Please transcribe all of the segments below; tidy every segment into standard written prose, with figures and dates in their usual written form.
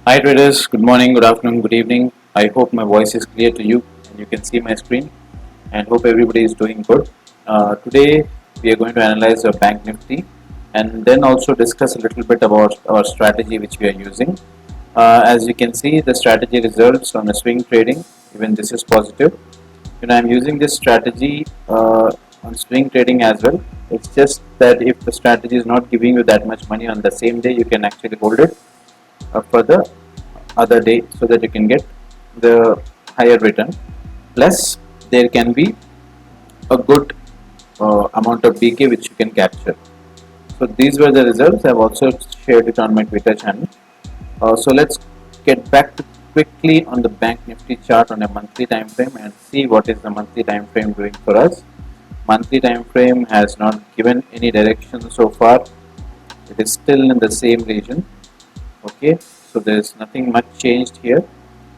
Hi traders, good morning, good afternoon, good evening. I hope my voice is clear to you and you can see my screen and hope everybody is doing good. Today we are going to analyze the Bank Nifty and then also discuss a little bit about our strategy which we are using. As you can see, the strategy results on a swing trading, even this is positive. I'm using this strategy on swing trading as well. It's just that if the strategy is not giving you that much money on the same day, you can actually hold it for the other day so that you can get the higher return. Plus, there can be a good amount of DK which you can capture. So these were the results. I've also shared it on my Twitter channel. So let's get back to quickly on the Bank Nifty chart on a monthly time frame and see what is the monthly time frame doing for us. Monthly time frame has not given any direction so far. It is still in the same region. Okay, so there is nothing much changed here.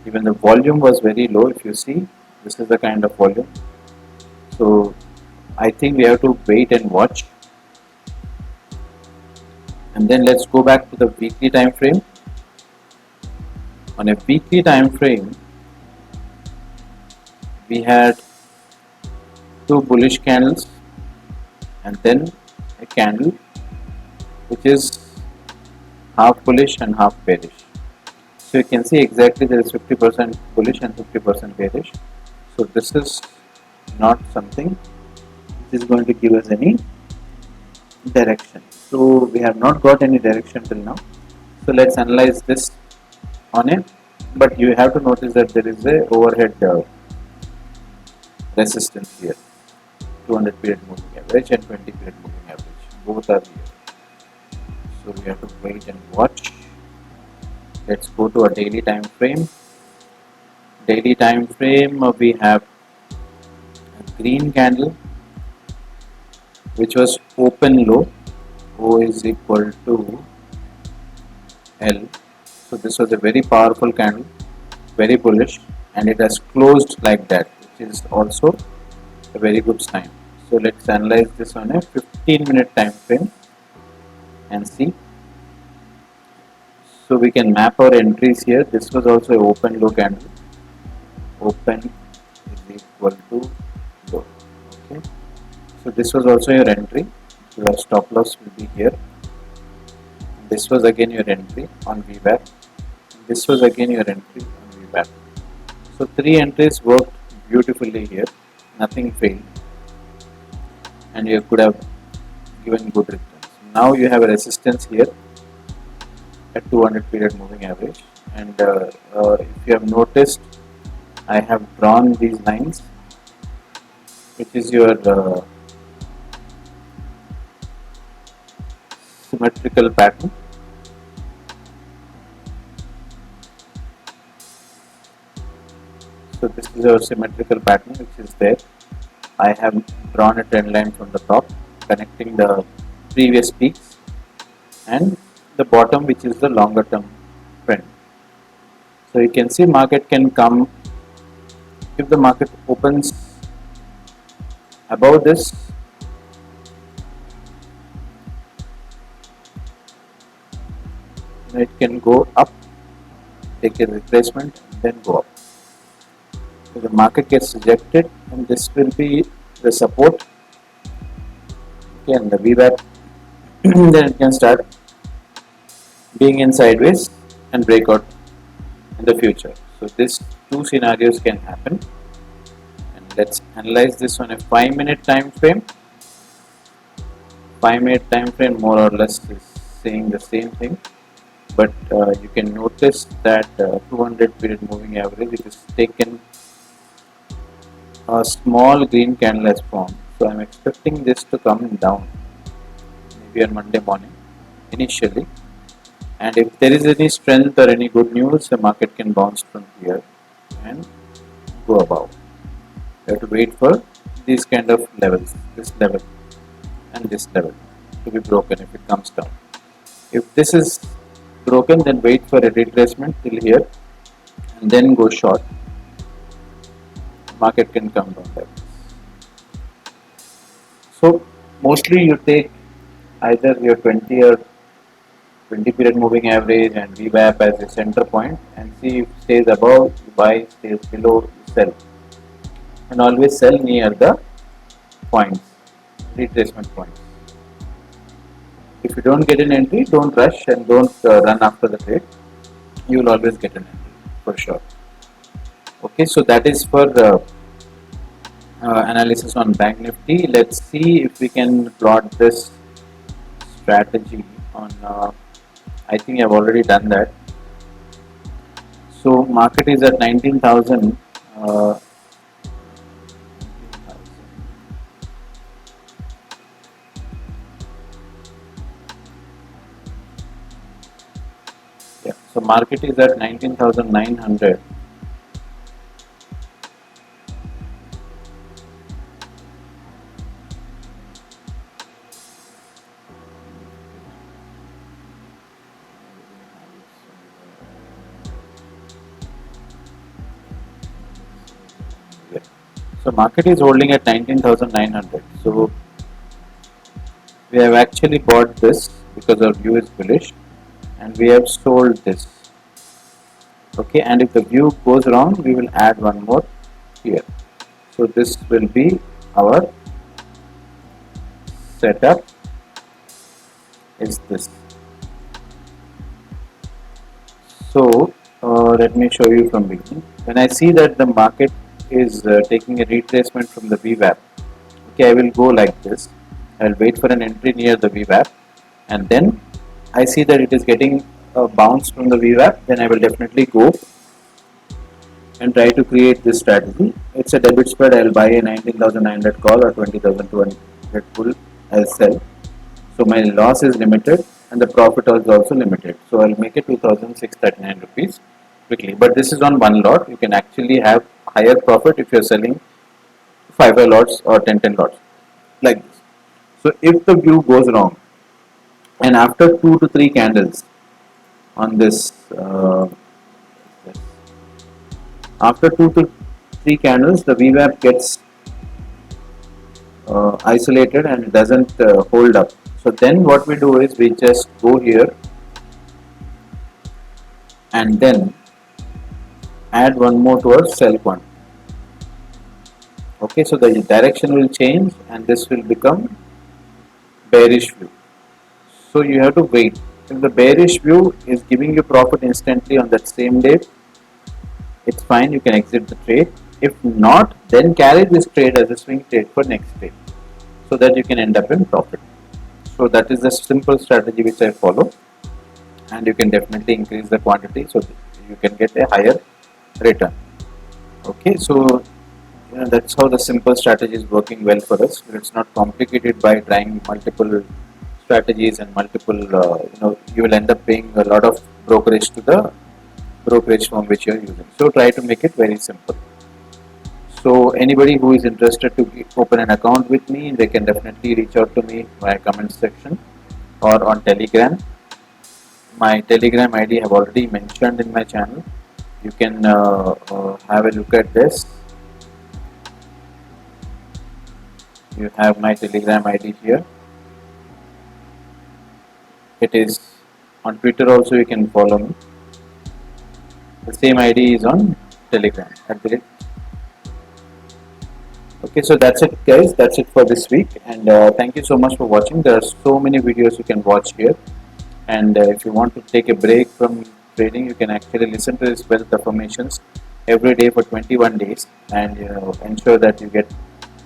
Even the volume was very low. If you see, this is the kind of volume. So I think we have to wait and watch. And then let's go back to the weekly time frame. On a weekly time frame, we had two bullish candles and then a candle which is half bullish and half bearish. So you can see exactly there is 50% bullish and 50% bearish. So this is not something which is going to give us any direction. So we have not got any direction till now. So let's analyze this on it. But you have to notice that there is a overhead resistance here. 200 period moving average and 20 period moving average. Both are here. So we have to wait and watch. Let's go to a daily time frame. Daily time frame we have a green candle which was open low. O is equal to L. So this was a very powerful candle, very bullish, and it has closed like that, which is also a very good sign. So let's analyze this on a 15-minute time frame and see. So we can map our entries here. This was also an open low candle. Open is equal to low. Okay. So this was also your entry. Your stop loss will be here. This was again your entry on VWAP. This was again your entry on VWAP. So three entries worked beautifully here. Nothing failed. And you could have given good returns. Now you have a resistance here at 200 period moving average. And if you have noticed, I have drawn these lines, which is your symmetrical pattern. So this is our symmetrical pattern which is there. I have drawn a trend line from the top connecting the previous peaks and the bottom which is the longer term trend. So you can see market can come, if the market opens above this, it can go up, take a retracement and then go up. So the market gets rejected and this will be the support. Okay, and the VWAP then it can start being in sideways and break out in the future. So these two scenarios can happen, and let's analyze this on a 5-minute time frame. 5-minute time frame more or less is saying the same thing, but you can notice that 200 period moving average, it is taken a small green candle has formed. So I'm expecting this to come down maybe on Monday morning initially, and if there is any strength or any good news, the market can bounce from here and go above. You have to wait for these kind of levels, this level and this level to be broken if it comes down. If this is broken, then wait for a retracement till here and then go short. Market can come down like this. So mostly you take either your 20 or 20 period moving average and VWAP as a center point, and see if stays above you buy, stays below you sell, and always sell near the points, retracement points. If you don't get an entry, don't rush and don't run after the trade. You will always get an entry for sure. Okay, so that is for analysis on Bank Nifty. Let's see if we can plot this strategy on. I think I've already done that. So market is at 19,000. Yeah, so market is at 19,900. So market is holding at 19,900. So we have actually bought this because our view is bullish, and we have sold this. Okay, and if the view goes wrong, we will add one more here. So this will be our setup. Is this? So let me show you from beginning. When I see that the market is taking a retracement from the VWAP, okay, I will go like this. I will wait for an entry near the VWAP, and then I see that it is getting a bounce from the VWAP, then I will definitely go and try to create this strategy. It's a debit spread. I will buy a 19,900 call or 20,200 pull. I will sell. So my loss is limited and the profit is also limited. So I'll make it 2,639 rupees quickly. But this is on one lot. You can actually have higher profit if you're selling 5 lots or 10 lots like this. So if the view goes wrong, and after 2 to 3 candles on this, after 2 to 3 candles, the VWAP gets isolated and doesn't hold up. So then what we do is we just go here and then add one more to our sell quantity. Okay, so the direction will change and this will become bearish view. So you have to wait. If the bearish view is giving you profit instantly on that same day, it's fine, you can exit the trade. If not, then carry this trade as a swing trade for next day, so that you can end up in profit. So that is the simple strategy which I follow, and you can definitely increase the quantity so that you can get a higher return. Okay, so that's how the simple strategy is working well for us. It's not complicated by trying multiple strategies and multiple, you will end up paying a lot of brokerage to the brokerage firm which you are using. So try to make it very simple. So anybody who is interested to open an account with me, they can definitely reach out to me via comment section or on Telegram. My Telegram ID I have already mentioned in my channel. You can have a look at this. You have my Telegram ID here. It is on Twitter also, you can follow me. The same ID is on Telegram. Okay, so that's it guys, that's it for this week, and thank you so much for watching. There are so many videos you can watch here, and if you want to take a break from trading, you can actually listen to this wealth affirmations every day for 21 days and ensure that you get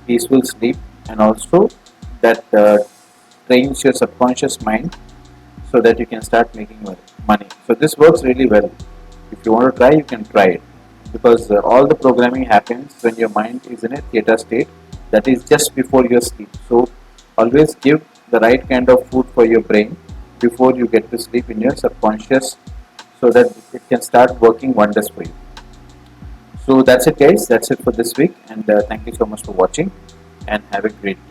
peaceful sleep, and also that trains your subconscious mind so that you can start making money. So this works really well. If you want to try, you can try it, because all the programming happens when your mind is in a theta state, that is just before your sleep. So always give the right kind of food for your brain before you get to sleep in your subconscious, so that it can start working wonders for you. So that's it guys, that's it for this week, and thank you so much for watching and have a great day.